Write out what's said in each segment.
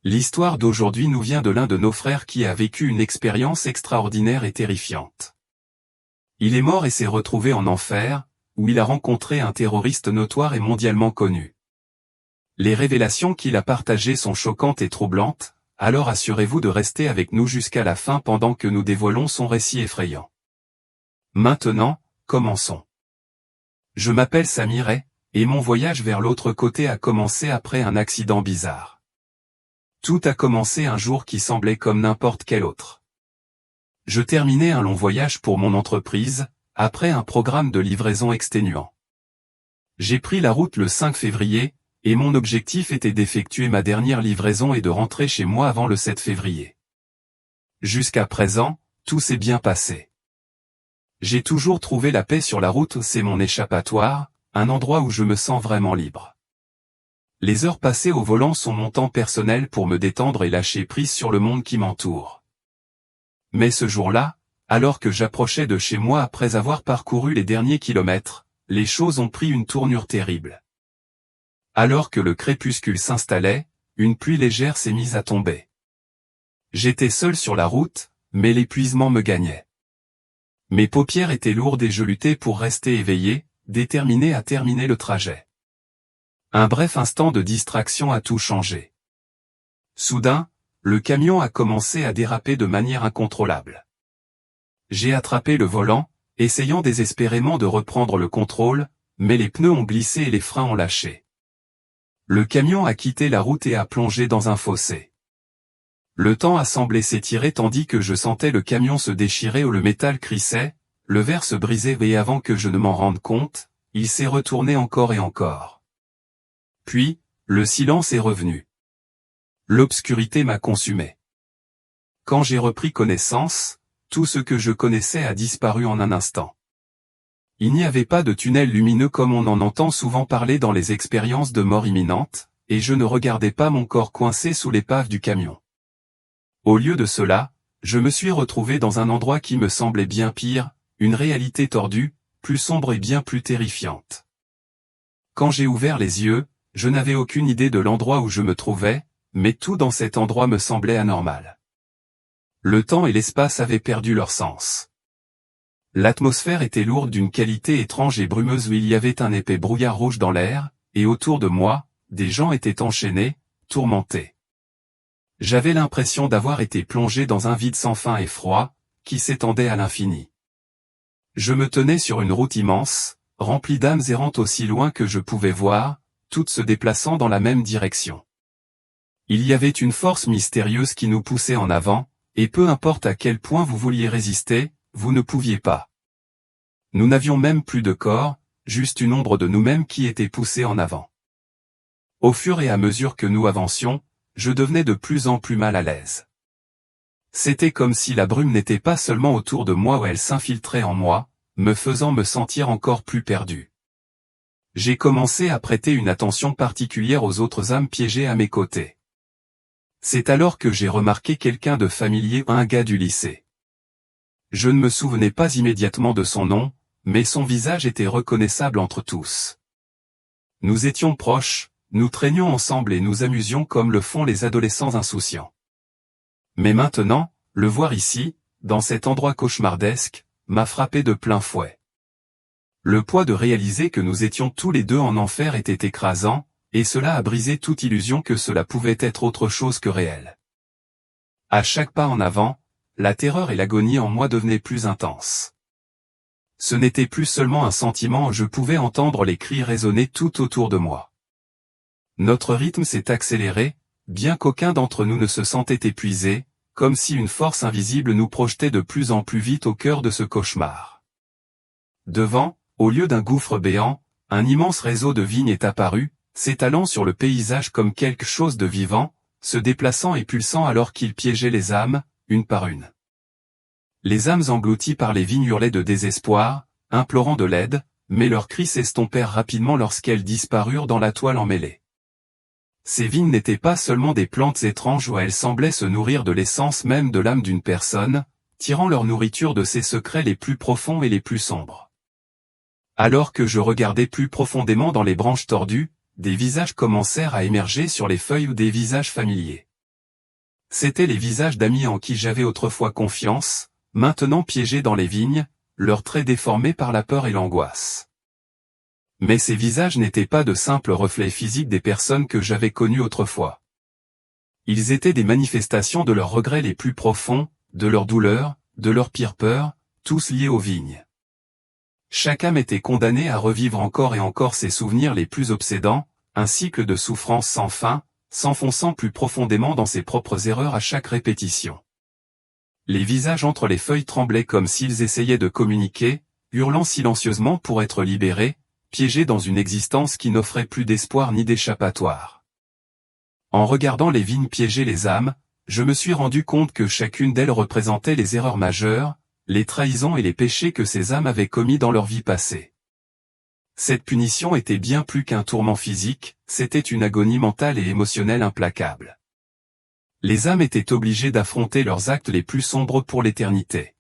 L'histoire d'aujourd'hui nous vient de l'un de nos frères qui a vécu une expérience extraordinaire et terrifiante. Il est mort et s'est retrouvé en enfer, où il a rencontré un terroriste notoire et mondialement connu. Les révélations qu'il a partagées sont choquantes et troublantes, alors assurez-vous de rester avec nous jusqu'à la fin pendant que nous dévoilons son récit effrayant. Maintenant, commençons. Je m'appelle Samir et mon voyage vers l'autre côté a commencé après un accident bizarre. Tout a commencé un jour qui semblait comme n'importe quel autre. Je terminais un long voyage pour mon entreprise, après un programme de livraison exténuant. J'ai pris la route le 5 février, et mon objectif était d'effectuer ma dernière livraison et de rentrer chez moi avant le 7 février. Jusqu'à présent, tout s'est bien passé. J'ai toujours trouvé la paix sur la route, c'est mon échappatoire, un endroit où je me sens vraiment libre. Les heures passées au volant sont mon temps personnel pour me détendre et lâcher prise sur le monde qui m'entoure. Mais ce jour-là, alors que j'approchais de chez moi après avoir parcouru les derniers kilomètres, les choses ont pris une tournure terrible. Alors que le crépuscule s'installait, une pluie légère s'est mise à tomber. J'étais seul sur la route, mais l'épuisement me gagnait. Mes paupières étaient lourdes et je luttais pour rester éveillé, déterminé à terminer le trajet. Un bref instant de distraction a tout changé. Soudain, le camion a commencé à déraper de manière incontrôlable. J'ai attrapé le volant, essayant désespérément de reprendre le contrôle, mais les pneus ont glissé et les freins ont lâché. Le camion a quitté la route et a plongé dans un fossé. Le temps a semblé s'étirer tandis que je sentais le camion se déchirer où le métal crissait, le verre se brisait et avant que je ne m'en rende compte, il s'est retourné encore et encore. Puis, le silence est revenu. L'obscurité m'a consumé. Quand j'ai repris connaissance, tout ce que je connaissais a disparu en un instant. Il n'y avait pas de tunnel lumineux comme on en entend souvent parler dans les expériences de mort imminente, et je ne regardais pas mon corps coincé sous l'épave du camion. Au lieu de cela, je me suis retrouvé dans un endroit qui me semblait bien pire, une réalité tordue, plus sombre et bien plus terrifiante. Quand j'ai ouvert les yeux, je n'avais aucune idée de l'endroit où je me trouvais, mais tout dans cet endroit me semblait anormal. Le temps et l'espace avaient perdu leur sens. L'atmosphère était lourde d'une qualité étrange et brumeuse où il y avait un épais brouillard rouge dans l'air, et autour de moi, des gens étaient enchaînés, tourmentés. J'avais l'impression d'avoir été plongé dans un vide sans fin et froid, qui s'étendait à l'infini. Je me tenais sur une route immense, remplie d'âmes errantes aussi loin que je pouvais voir, toutes se déplaçant dans la même direction. Il y avait une force mystérieuse qui nous poussait en avant, et peu importe à quel point vous vouliez résister, vous ne pouviez pas. Nous n'avions même plus de corps, juste une ombre de nous-mêmes qui était poussée en avant. Au fur et à mesure que nous avancions, je devenais de plus en plus mal à l'aise. C'était comme si la brume n'était pas seulement autour de moi où elle s'infiltrait en moi, me faisant me sentir encore plus perdu. J'ai commencé à prêter une attention particulière aux autres âmes piégées à mes côtés. C'est alors que j'ai remarqué quelqu'un de familier, un gars du lycée. Je ne me souvenais pas immédiatement de son nom, mais son visage était reconnaissable entre tous. Nous étions proches, nous traînions ensemble et nous amusions comme le font les adolescents insouciants. Mais maintenant, le voir ici, dans cet endroit cauchemardesque, m'a frappé de plein fouet. Le poids de réaliser que nous étions tous les deux en enfer était écrasant, et cela a brisé toute illusion que cela pouvait être autre chose que réel. À chaque pas en avant, la terreur et l'agonie en moi devenaient plus intenses. Ce n'était plus seulement un sentiment, je pouvais entendre les cris résonner tout autour de moi. Notre rythme s'est accéléré, bien qu'aucun d'entre nous ne se sentait épuisé, comme si une force invisible nous projetait de plus en plus vite au cœur de ce cauchemar. Devant, au lieu d'un gouffre béant, un immense réseau de vignes est apparu, s'étalant sur le paysage comme quelque chose de vivant, se déplaçant et pulsant alors qu'il piégeait les âmes, une par une. Les âmes englouties par les vignes hurlaient de désespoir, implorant de l'aide, mais leurs cris s'estompèrent rapidement lorsqu'elles disparurent dans la toile emmêlée. Ces vignes n'étaient pas seulement des plantes étranges où elles semblaient se nourrir de l'essence même de l'âme d'une personne, tirant leur nourriture de ses secrets les plus profonds et les plus sombres. Alors que je regardais plus profondément dans les branches tordues, des visages commencèrent à émerger sur les feuilles ou des visages familiers. C'étaient les visages d'amis en qui j'avais autrefois confiance, maintenant piégés dans les vignes, leurs traits déformés par la peur et l'angoisse. Mais ces visages n'étaient pas de simples reflets physiques des personnes que j'avais connues autrefois. Ils étaient des manifestations de leurs regrets les plus profonds, de leurs douleurs, de leurs pires peurs, tous liés aux vignes. Chaque âme était condamnée à revivre encore et encore ses souvenirs les plus obsédants, un cycle de souffrance sans fin, s'enfonçant plus profondément dans ses propres erreurs à chaque répétition. Les visages entre les feuilles tremblaient comme s'ils essayaient de communiquer, hurlant silencieusement pour être libérés, piégés dans une existence qui n'offrait plus d'espoir ni d'échappatoire. En regardant les vignes piéger les âmes, je me suis rendu compte que chacune d'elles représentait les erreurs majeures, les trahisons et les péchés que ces âmes avaient commis dans leur vie passée. Cette punition était bien plus qu'un tourment physique, c'était une agonie mentale et émotionnelle implacable. Les âmes étaient obligées d'affronter leurs actes les plus sombres pour l'éternité.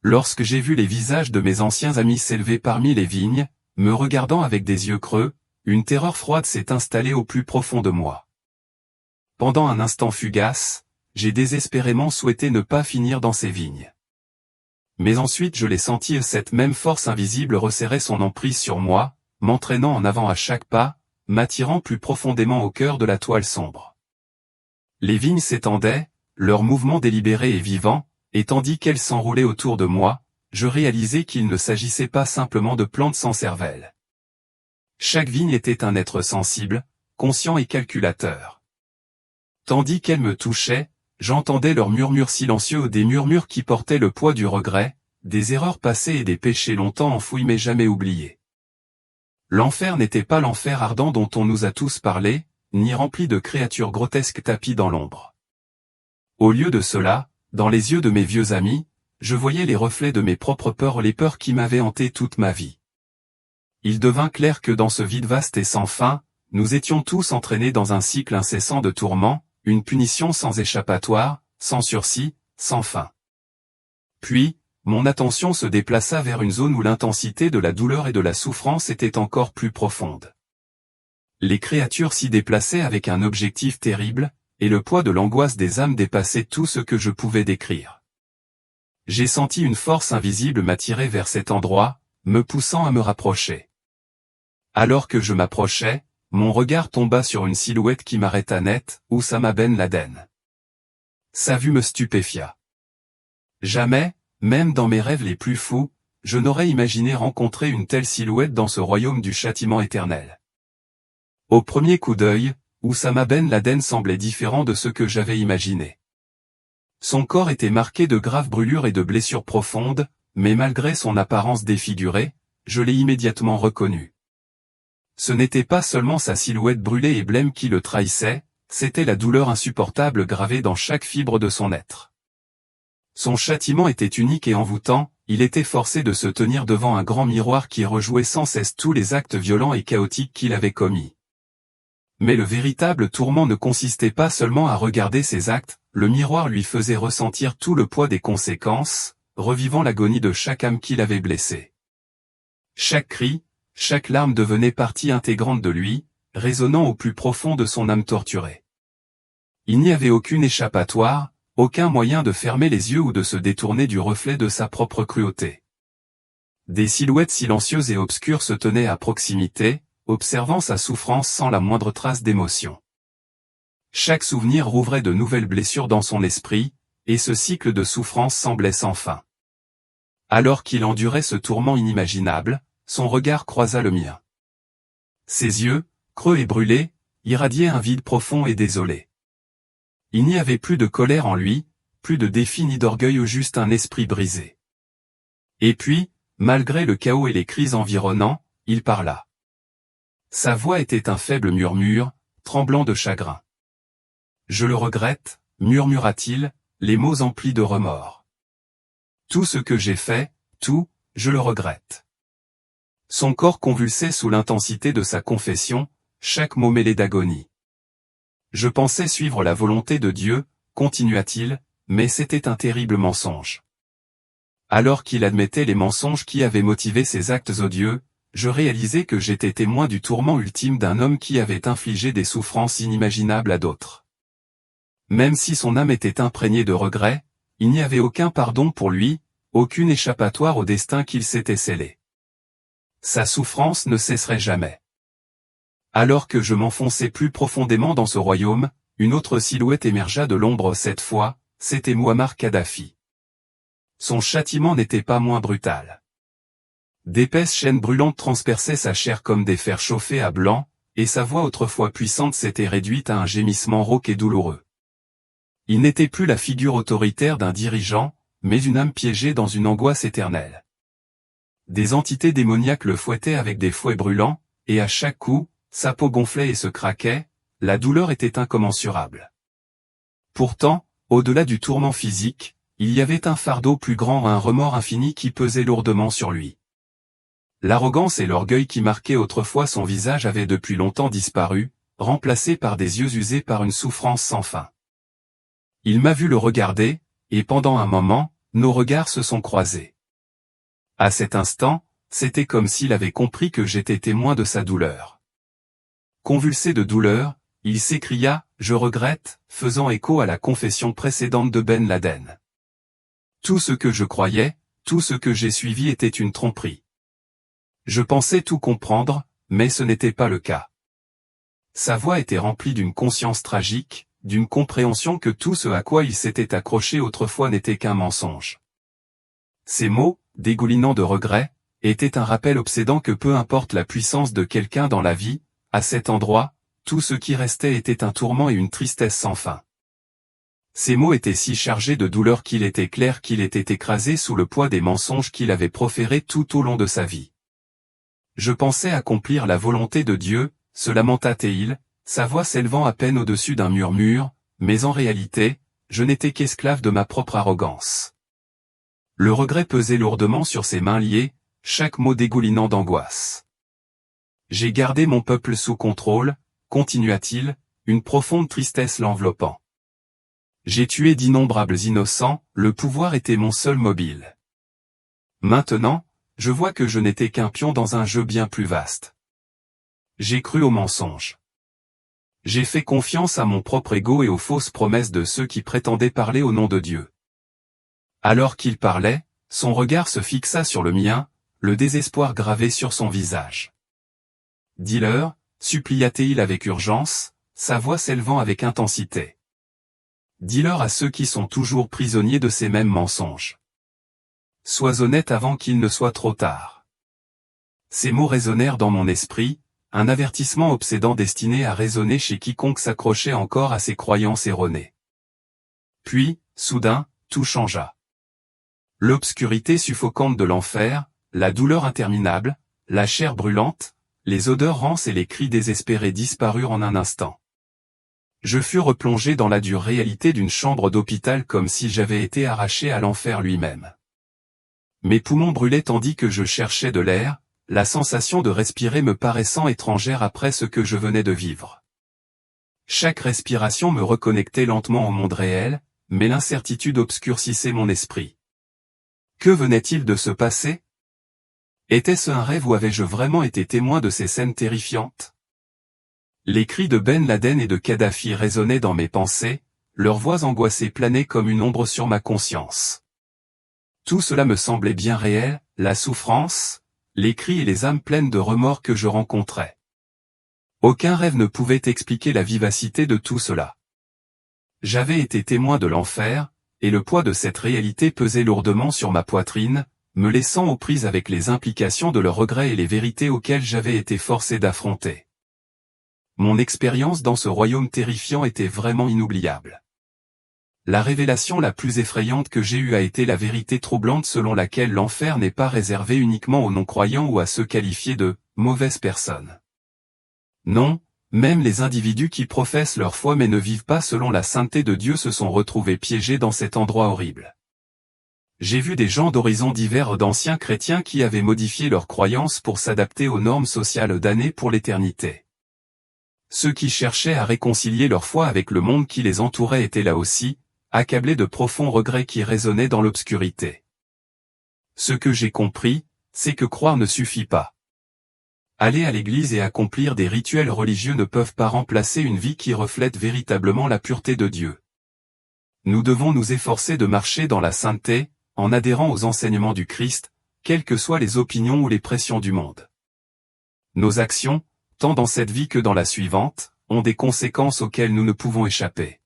Lorsque j'ai vu les visages de mes anciens amis s'élever parmi les vignes, me regardant avec des yeux creux, une terreur froide s'est installée au plus profond de moi. Pendant un instant fugace, j'ai désespérément souhaité ne pas finir dans ces vignes. Mais ensuite je l'ai senti, cette même force invisible resserrait son emprise sur moi, m'entraînant en avant à chaque pas, m'attirant plus profondément au cœur de la toile sombre. Les vignes s'étendaient, leur mouvement délibéré et vivant, et tandis qu'elles s'enroulaient autour de moi, je réalisais qu'il ne s'agissait pas simplement de plantes sans cervelle. Chaque vigne était un être sensible, conscient et calculateur. Tandis qu'elles me touchaient, j'entendais leurs murmures silencieux, des murmures qui portaient le poids du regret, des erreurs passées et des péchés longtemps enfouis mais jamais oubliés. L'enfer n'était pas l'enfer ardent dont on nous a tous parlé, ni rempli de créatures grotesques tapies dans l'ombre. Au lieu de cela, dans les yeux de mes vieux amis, je voyais les reflets de mes propres peurs, les peurs qui m'avaient hanté toute ma vie. Il devint clair que dans ce vide vaste et sans fin, nous étions tous entraînés dans un cycle incessant de tourments, une punition sans échappatoire, sans sursis, sans fin. Puis, mon attention se déplaça vers une zone où l'intensité de la douleur et de la souffrance était encore plus profonde. Les créatures s'y déplaçaient avec un objectif terrible, et le poids de l'angoisse des âmes dépassait tout ce que je pouvais décrire. J'ai senti une force invisible m'attirer vers cet endroit, me poussant à me rapprocher. Alors que je m'approchais, mon regard tomba sur une silhouette qui m'arrêta net, Oussama Ben Laden. Sa vue me stupéfia. Jamais, même dans mes rêves les plus fous, je n'aurais imaginé rencontrer une telle silhouette dans ce royaume du châtiment éternel. Au premier coup d'œil, Oussama Ben Laden semblait différent de ce que j'avais imaginé. Son corps était marqué de graves brûlures et de blessures profondes, mais malgré son apparence défigurée, je l'ai immédiatement reconnu. Ce n'était pas seulement sa silhouette brûlée et blême qui le trahissait, c'était la douleur insupportable gravée dans chaque fibre de son être. Son châtiment était unique et envoûtant, il était forcé de se tenir devant un grand miroir qui rejouait sans cesse tous les actes violents et chaotiques qu'il avait commis. Mais le véritable tourment ne consistait pas seulement à regarder ses actes, le miroir lui faisait ressentir tout le poids des conséquences, revivant l'agonie de chaque âme qu'il avait blessée. Chaque cri, chaque larme devenait partie intégrante de lui, résonnant au plus profond de son âme torturée. Il n'y avait aucune échappatoire, aucun moyen de fermer les yeux ou de se détourner du reflet de sa propre cruauté. Des silhouettes silencieuses et obscures se tenaient à proximité, observant sa souffrance sans la moindre trace d'émotion. Chaque souvenir rouvrait de nouvelles blessures dans son esprit, et ce cycle de souffrance semblait sans fin. Alors qu'il endurait ce tourment inimaginable, son regard croisa le mien. Ses yeux, creux et brûlés, irradiaient un vide profond et désolé. Il n'y avait plus de colère en lui, plus de défi ni d'orgueil, ou juste un esprit brisé. Et puis, malgré le chaos et les cris environnants, il parla. Sa voix était un faible murmure, tremblant de chagrin. « Je le regrette », murmura-t-il, les mots emplis de remords. « Tout ce que j'ai fait, tout, je le regrette. » Son corps convulsait sous l'intensité de sa confession, chaque mot mêlé d'agonie. « Je pensais suivre la volonté de Dieu, continua-t-il, mais c'était un terrible mensonge. » Alors qu'il admettait les mensonges qui avaient motivé ses actes odieux, je réalisais que j'étais témoin du tourment ultime d'un homme qui avait infligé des souffrances inimaginables à d'autres. Même si son âme était imprégnée de regrets, il n'y avait aucun pardon pour lui, aucune échappatoire au destin qu'il s'était scellé. Sa souffrance ne cesserait jamais. Alors que je m'enfonçais plus profondément dans ce royaume, une autre silhouette émergea de l'ombre cette fois, c'était Mouammar Kadhafi. Son châtiment n'était pas moins brutal. D'épaisses chaînes brûlantes transperçaient sa chair comme des fers chauffés à blanc, et sa voix autrefois puissante s'était réduite à un gémissement rauque et douloureux. Il n'était plus la figure autoritaire d'un dirigeant, mais une âme piégée dans une angoisse éternelle. Des entités démoniaques le fouettaient avec des fouets brûlants, et à chaque coup, sa peau gonflait et se craquait, la douleur était incommensurable. Pourtant, au-delà du tourment physique, il y avait un fardeau plus grand, un remords infini qui pesait lourdement sur lui. L'arrogance et l'orgueil qui marquaient autrefois son visage avaient depuis longtemps disparu, remplacés par des yeux usés par une souffrance sans fin. Il m'a vu le regarder, et pendant un moment, nos regards se sont croisés. À cet instant, c'était comme s'il avait compris que j'étais témoin de sa douleur. Convulsé de douleur, il s'écria « Je regrette », faisant écho à la confession précédente de Ben Laden. Tout ce que je croyais, tout ce que j'ai suivi était une tromperie. Je pensais tout comprendre, mais ce n'était pas le cas. Sa voix était remplie d'une conscience tragique, d'une compréhension que tout ce à quoi il s'était accroché autrefois n'était qu'un mensonge. Ces mots, dégoulinants de regrets, étaient un rappel obsédant que peu importe la puissance de quelqu'un dans la vie, à cet endroit, tout ce qui restait était un tourment et une tristesse sans fin. Ces mots étaient si chargés de douleur qu'il était clair qu'il était écrasé sous le poids des mensonges qu'il avait proférés tout au long de sa vie. Je pensais accomplir la volonté de Dieu, se lamenta-t-il, sa voix s'élevant à peine au-dessus d'un murmure, mais en réalité, je n'étais qu'esclave de ma propre arrogance. Le regret pesait lourdement sur ses mains liées, chaque mot dégoulinant d'angoisse. J'ai gardé mon peuple sous contrôle, continua-t-il, une profonde tristesse l'enveloppant. J'ai tué d'innombrables innocents, le pouvoir était mon seul mobile. Maintenant, je vois que je n'étais qu'un pion dans un jeu bien plus vaste. J'ai cru aux mensonges. J'ai fait confiance à mon propre ego et aux fausses promesses de ceux qui prétendaient parler au nom de Dieu. Alors qu'il parlait, son regard se fixa sur le mien, le désespoir gravé sur son visage. « Dis-leur », supplia-t-il avec urgence, sa voix s'élevant avec intensité. « Dis-leur à ceux qui sont toujours prisonniers de ces mêmes mensonges. Sois honnête avant qu'il ne soit trop tard. » Ces mots résonnèrent dans mon esprit, un avertissement obsédant destiné à résonner chez quiconque s'accrochait encore à ses croyances erronées. Puis, soudain, tout changea. L'obscurité suffocante de l'enfer, la douleur interminable, la chair brûlante, les odeurs rances et les cris désespérés disparurent en un instant. Je fus replongé dans la dure réalité d'une chambre d'hôpital comme si j'avais été arraché à l'enfer lui-même. Mes poumons brûlaient tandis que je cherchais de l'air, la sensation de respirer me paraissant étrangère après ce que je venais de vivre. Chaque respiration me reconnectait lentement au monde réel, mais l'incertitude obscurcissait mon esprit. Que venait-il de se passer? Était-ce un rêve ou avais-je vraiment été témoin de ces scènes terrifiantes? Les cris de Ben Laden et de Kadhafi résonnaient dans mes pensées, leurs voix angoissées planaient comme une ombre sur ma conscience. Tout cela me semblait bien réel, la souffrance, les cris et les âmes pleines de remords que je rencontrais. Aucun rêve ne pouvait expliquer la vivacité de tout cela. J'avais été témoin de l'enfer, et le poids de cette réalité pesait lourdement sur ma poitrine, me laissant aux prises avec les implications de leurs regrets et les vérités auxquelles j'avais été forcé d'affronter. Mon expérience dans ce royaume terrifiant était vraiment inoubliable. La révélation la plus effrayante que j'ai eue a été la vérité troublante selon laquelle l'enfer n'est pas réservé uniquement aux non-croyants ou à ceux qualifiés de « mauvaises personnes ». Non, même les individus qui professent leur foi mais ne vivent pas selon la sainteté de Dieu se sont retrouvés piégés dans cet endroit horrible. J'ai vu des gens d'horizons divers d'anciens chrétiens qui avaient modifié leurs croyances pour s'adapter aux normes sociales damnées pour l'éternité. Ceux qui cherchaient à réconcilier leur foi avec le monde qui les entourait étaient là aussi, accablés de profonds regrets qui résonnaient dans l'obscurité. Ce que j'ai compris, c'est que croire ne suffit pas. Aller à l'église et accomplir des rituels religieux ne peuvent pas remplacer une vie qui reflète véritablement la pureté de Dieu. Nous devons nous efforcer de marcher dans la sainteté, en adhérant aux enseignements du Christ, quelles que soient les opinions ou les pressions du monde. Nos actions, tant dans cette vie que dans la suivante, ont des conséquences auxquelles nous ne pouvons échapper.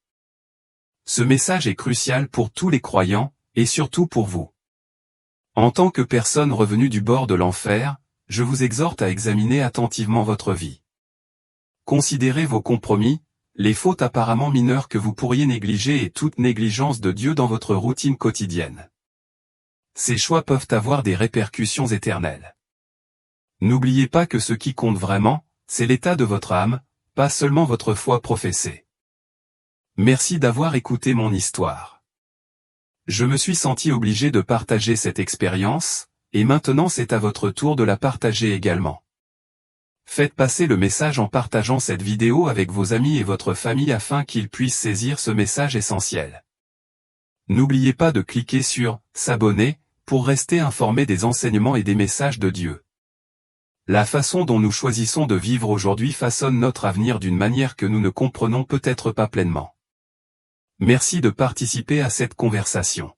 Ce message est crucial pour tous les croyants, et surtout pour vous. En tant que personne revenue du bord de l'enfer, je vous exhorte à examiner attentivement votre vie. Considérez vos compromis, les fautes apparemment mineures que vous pourriez négliger et toute négligence de Dieu dans votre routine quotidienne. Ces choix peuvent avoir des répercussions éternelles. N'oubliez pas que ce qui compte vraiment, c'est l'état de votre âme, pas seulement votre foi professée. Merci d'avoir écouté mon histoire. Je me suis senti obligé de partager cette expérience, et maintenant c'est à votre tour de la partager également. Faites passer le message en partageant cette vidéo avec vos amis et votre famille afin qu'ils puissent saisir ce message essentiel. N'oubliez pas de cliquer sur « S'abonner » pour rester informé des enseignements et des messages de Dieu. La façon dont nous choisissons de vivre aujourd'hui façonne notre avenir d'une manière que nous ne comprenons peut-être pas pleinement. Merci de participer à cette conversation.